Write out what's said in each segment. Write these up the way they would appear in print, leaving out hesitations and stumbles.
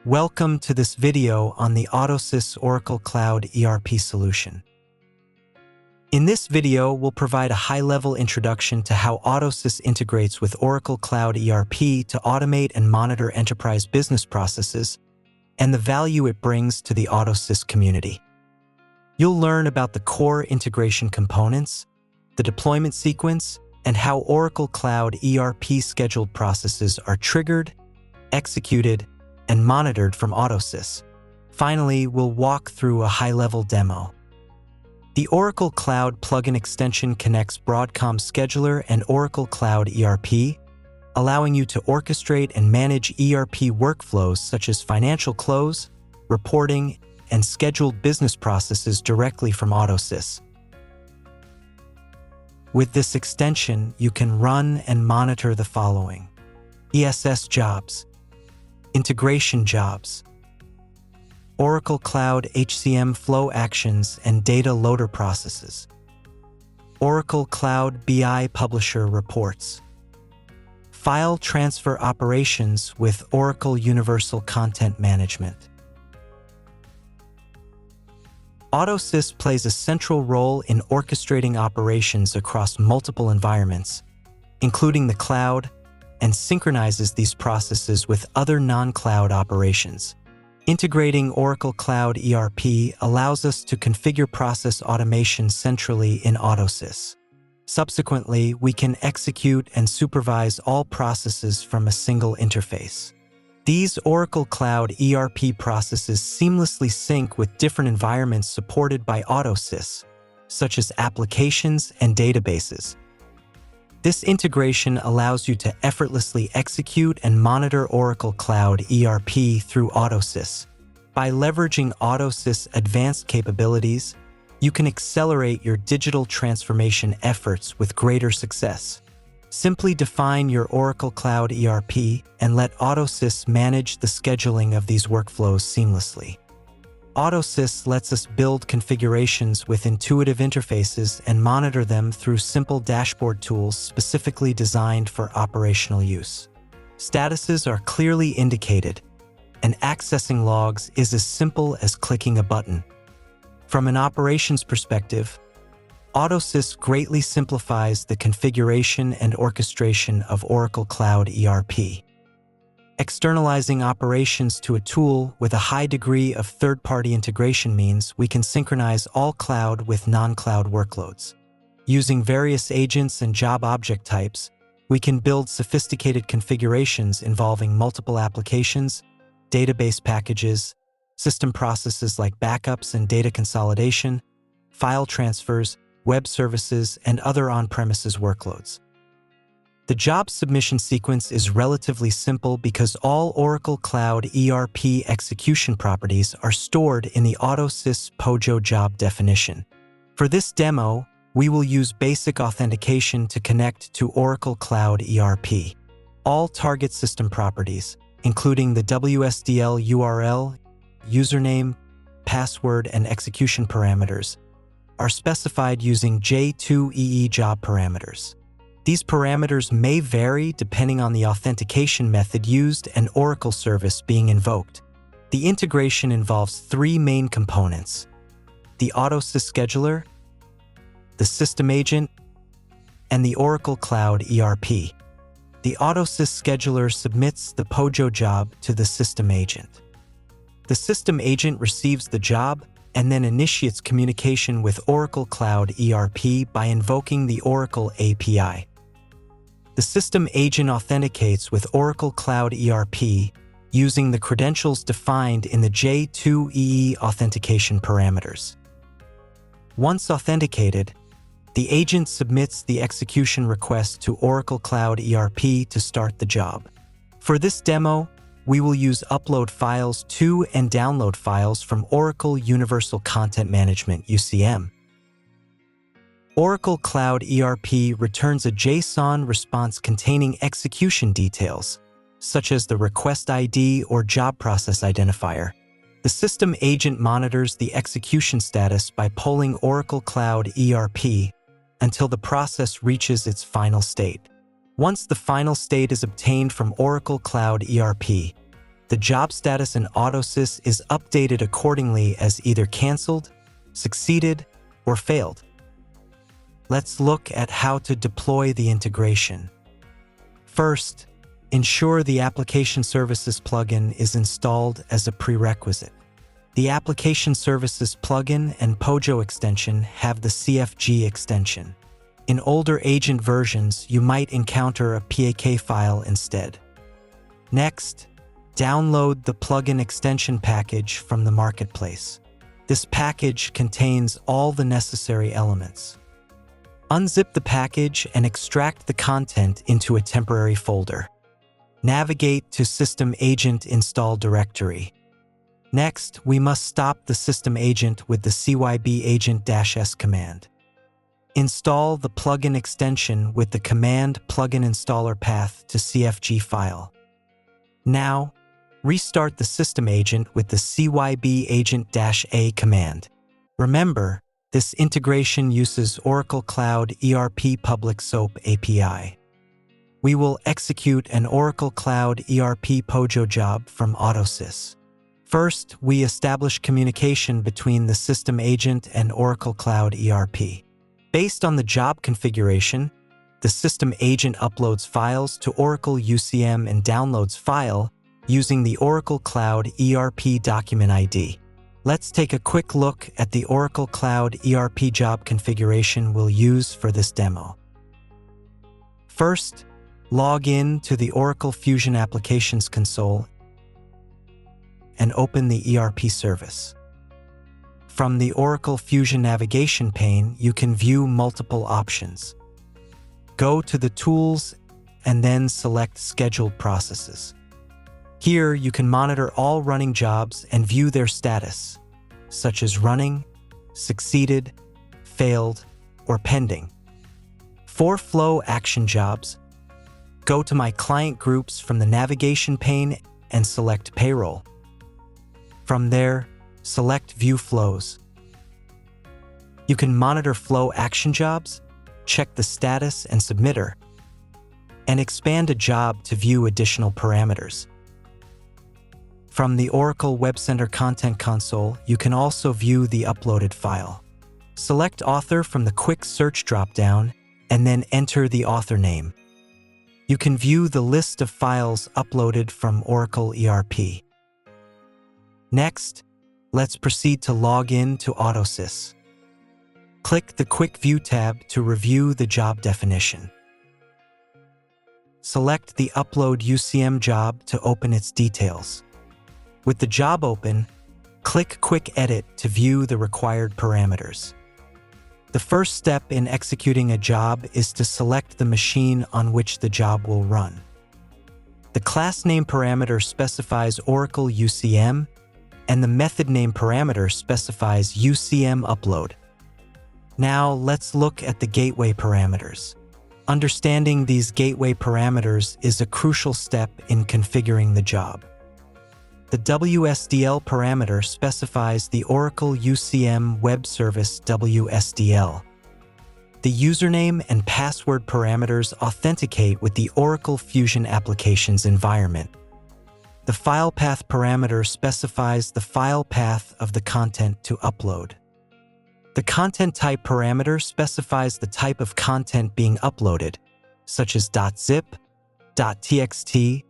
Welcome to this video on the AutoSys Oracle Cloud ERP solution. In this video, we'll provide a high-level introduction to how AutoSys integrates with Oracle Cloud ERP to automate and monitor enterprise business processes and the value it brings to the AutoSys community. You'll learn about the core integration components, the deployment sequence, and how Oracle Cloud ERP scheduled processes are triggered, executed, and monitored from AutoSys. Finally, we'll walk through a high-level demo. The Oracle Cloud plugin extension connects Broadcom Scheduler and Oracle Cloud ERP, allowing you to orchestrate and manage ERP workflows such as financial close, reporting, and scheduled business processes directly from AutoSys. With this extension, you can run and monitor the following: ESS jobs, integration jobs, Oracle Cloud HCM flow actions and data loader processes, Oracle Cloud BI publisher reports, file transfer operations with Oracle Universal Content Management. AutoSys plays a central role in orchestrating operations across multiple environments, including the cloud, and synchronizes these processes with other non-cloud operations. Integrating Oracle Cloud ERP allows us to configure process automation centrally in AutoSys. Subsequently, we can execute and supervise all processes from a single interface. These Oracle Cloud ERP processes seamlessly sync with different environments supported by AutoSys, such as applications and databases. This integration allows you to effortlessly execute and monitor Oracle Cloud ERP through AutoSys. By leveraging AutoSys' advanced capabilities, you can accelerate your digital transformation efforts with greater success. Simply define your Oracle Cloud ERP and let AutoSys manage the scheduling of these workflows seamlessly. AutoSys lets us build configurations with intuitive interfaces and monitor them through simple dashboard tools specifically designed for operational use. Statuses are clearly indicated, and accessing logs is as simple as clicking a button. From an operations perspective, AutoSys greatly simplifies the configuration and orchestration of Oracle Cloud ERP. Externalizing operations to a tool with a high degree of third-party integration means we can synchronize all cloud with non-cloud workloads. Using various agents and job object types, we can build sophisticated configurations involving multiple applications, database packages, system processes like backups and data consolidation, file transfers, web services, and other on-premises workloads. The job submission sequence is relatively simple because all Oracle Cloud ERP execution properties are stored in the AutoSys POJO job definition. For this demo, we will use basic authentication to connect to Oracle Cloud ERP. All target system properties, including the WSDL URL, username, password, and execution parameters, are specified using J2EE job parameters. These parameters may vary depending on the authentication method used and Oracle service being invoked. The integration involves three main components: the AutoSys scheduler, the system agent, and the Oracle Cloud ERP. The AutoSys scheduler submits the POJO job to the system agent. The system agent receives the job and then initiates communication with Oracle Cloud ERP by invoking the Oracle API. The system agent authenticates with Oracle Cloud ERP using the credentials defined in the J2EE authentication parameters. Once authenticated, the agent submits the execution request to Oracle Cloud ERP to start the job. For this demo, we will use upload files to and download files from Oracle Universal Content Management (UCM). Oracle Cloud ERP returns a JSON response containing execution details, such as the request ID or job process identifier. The system agent monitors the execution status by polling Oracle Cloud ERP until the process reaches its final state. Once the final state is obtained from Oracle Cloud ERP, The job status in AutoSys is updated accordingly as either canceled, succeeded, or failed. Let's look at how to deploy the integration. First, ensure the Application Services plugin is installed as a prerequisite. The Application Services plugin and Pojo extension have the CFG extension. In older agent versions, you might encounter a PAK file instead. Next, download the plugin extension package from the marketplace. This package contains all the necessary elements. Unzip the package and extract the content into a temporary folder. Navigate to System Agent Install Directory. Next, we must stop the system agent with the CYB agent-s command. Install the plugin extension with the command plugin installer path to CFG file. Now, restart the system agent with the CYB agent-a command. Remember, this integration uses Oracle Cloud ERP Public SOAP API. We will execute an Oracle Cloud ERP Pojo job from AutoSys. First, we establish communication between the system agent and Oracle Cloud ERP. Based on the job configuration, the system agent uploads files to Oracle UCM and downloads file using the Oracle Cloud ERP document ID. Let's take a quick look at the Oracle Cloud ERP job configuration we'll use for this demo. First, log in to the Oracle Fusion Applications console and open the ERP service. From the Oracle Fusion navigation pane, you can view multiple options. Go to the Tools and then select Scheduled Processes. Here, you can monitor all running jobs and view their status, such as running, succeeded, failed, or pending. For flow action jobs, go to My Client Groups from the navigation pane and select Payroll. From there, select View Flows. You can monitor flow action jobs, check the status and submitter, and expand a job to view additional parameters. From the Oracle Web Center Content Console, you can also view the uploaded file. Select Author from the Quick Search dropdown and then enter the author name. You can view the list of files uploaded from Oracle ERP. Next, let's proceed to log in to AutoSys. Click the Quick View tab to review the job definition. Select the Upload UCM job to open its details. With the job open, click Quick Edit to view the required parameters. The first step in executing a job is to select the machine on which the job will run. The class name parameter specifies Oracle UCM, and the method name parameter specifies UCM upload. Now let's look at the gateway parameters. Understanding these gateway parameters is a crucial step in configuring the job. The WSDL parameter specifies the Oracle UCM Web Service WSDL. The username and password parameters authenticate with the Oracle Fusion Applications environment. The file path parameter specifies the file path of the content to upload. The content type parameter specifies the type of content being uploaded, such as .zip, .txt,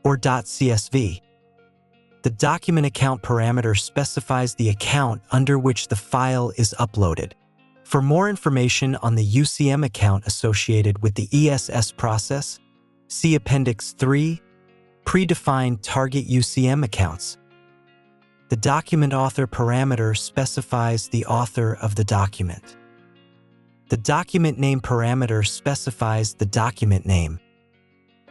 or .csv. The document account parameter specifies the account under which the file is uploaded. For more information on the UCM account associated with the ESS process, see Appendix 3, Predefined Target UCM Accounts. The document author parameter specifies the author of the document. The document name parameter specifies the document name.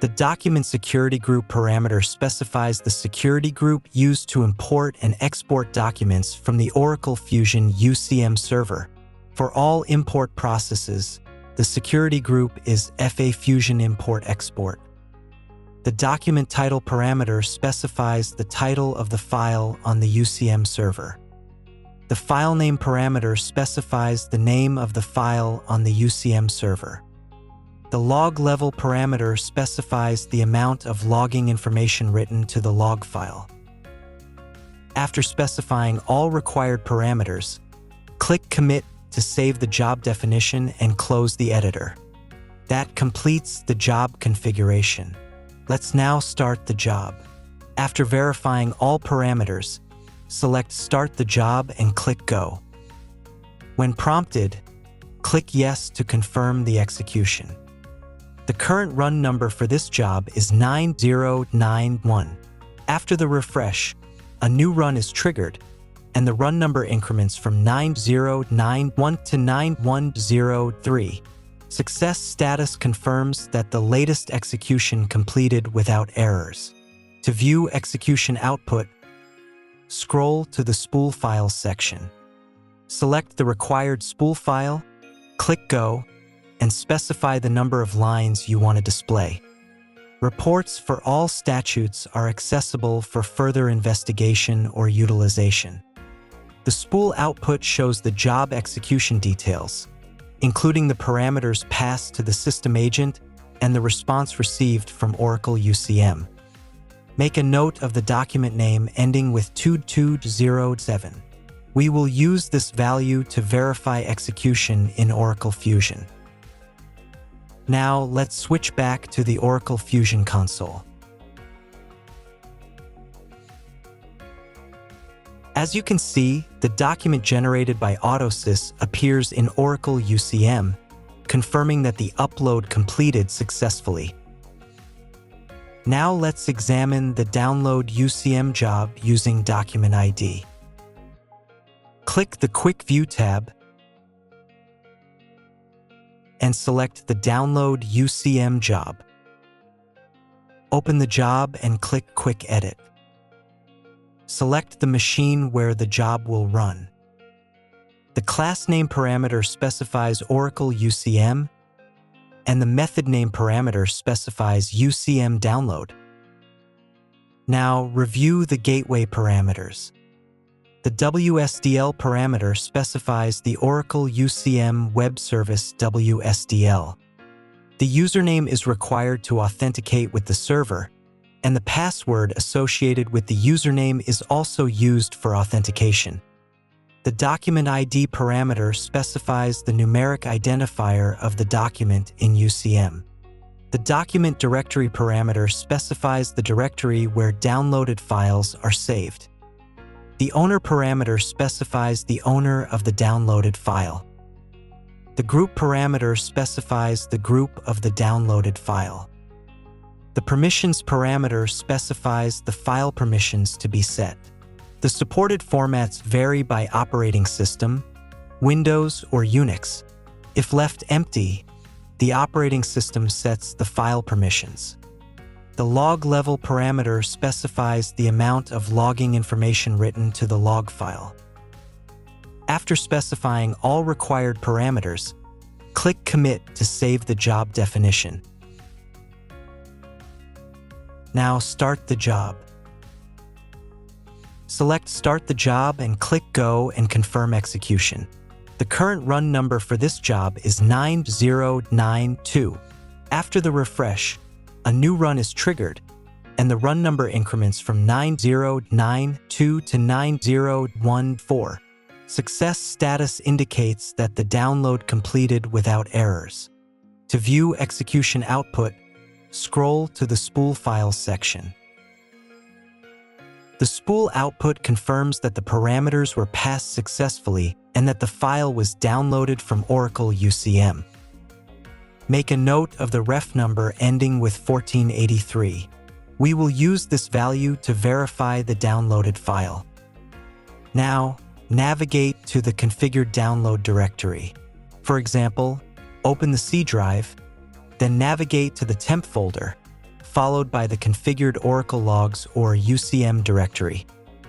The document security group parameter specifies the security group used to import and export documents from the Oracle Fusion UCM server. For all import processes, the security group is FA Fusion Import Export. The document title parameter specifies the title of the file on the UCM server. The file name parameter specifies the name of the file on the UCM server. The log level parameter specifies the amount of logging information written to the log file. After specifying all required parameters, click Commit to save the job definition and close the editor. That completes the job configuration. Let's now start the job. After verifying all parameters, select Start the job and click Go. When prompted, click Yes to confirm the execution. The current run number for this job is 9091. After the refresh, a new run is triggered, and the run number increments from 9091 to 9103. Success status confirms that the latest execution completed without errors. To view execution output, scroll to the spool files section. Select the required spool file, click Go, and specify the number of lines you want to display. Reports for all statutes are accessible for further investigation or utilization. The spool output shows the job execution details, including the parameters passed to the system agent and the response received from Oracle UCM. Make a note of the document name ending with 2207. We will use this value to verify execution in Oracle Fusion. Now let's switch back to the Oracle Fusion console. As you can see, the document generated by AutoSys appears in Oracle UCM, confirming that the upload completed successfully. Now let's examine the Download UCM job using Document ID. Click the Quick View tab and select the Download UCM job. Open the job and click Quick Edit. Select the machine where the job will run. The class name parameter specifies Oracle UCM, and the method name parameter specifies UCM download. Now review the gateway parameters. The WSDL parameter specifies the Oracle UCM Web Service WSDL. The username is required to authenticate with the server, and the password associated with the username is also used for authentication. The document ID parameter specifies the numeric identifier of the document in UCM. The document directory parameter specifies the directory where downloaded files are saved. The owner parameter specifies the owner of the downloaded file. The group parameter specifies the group of the downloaded file. The permissions parameter specifies the file permissions to be set. The supported formats vary by operating system, Windows or Unix. If left empty, the operating system sets the file permissions. The log level parameter specifies the amount of logging information written to the log file. After specifying all required parameters, click Commit to save the job definition. Now start the job. Select Start the job and click Go and confirm execution. The current run number for this job is 9092. After the refresh, a new run is triggered, and the run number increments from 9092 to 9014. Success status indicates that the download completed without errors. To view execution output, scroll to the spool files section. The spool output confirms that the parameters were passed successfully and that the file was downloaded from Oracle UCM. Make a note of the ref number ending with 1483. We will use this value to verify the downloaded file. Now, navigate to the configured download directory. For example, open the C drive, then navigate to the temp folder, followed by the configured Oracle logs or UCM directory.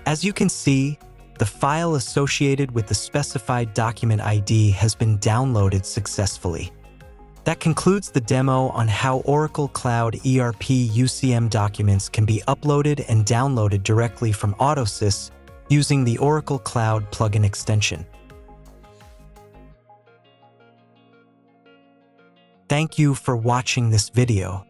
As you can see, the file associated with the specified document ID has been downloaded successfully. That concludes the demo on how Oracle Cloud ERP UCM documents can be uploaded and downloaded directly from AutoSys using the Oracle Cloud plugin extension. Thank you for watching this video.